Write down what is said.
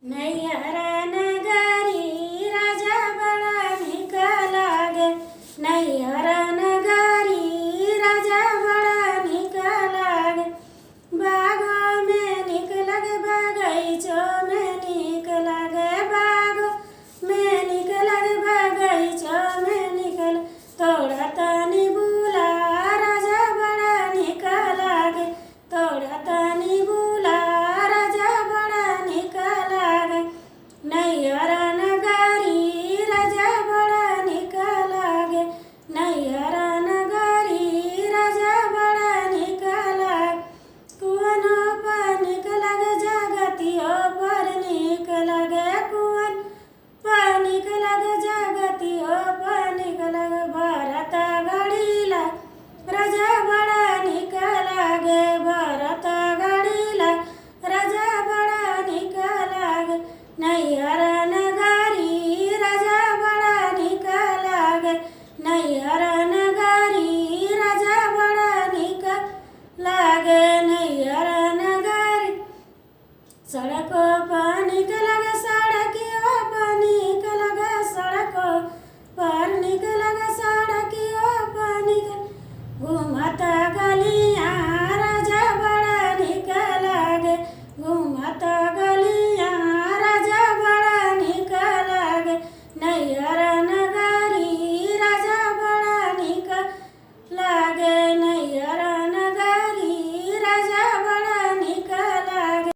नैहर नगरी राजा बड़ा निक लागे। नैहर नगरी राजा बड़ा निक लागे। बागों में निक लगे, बगीचों में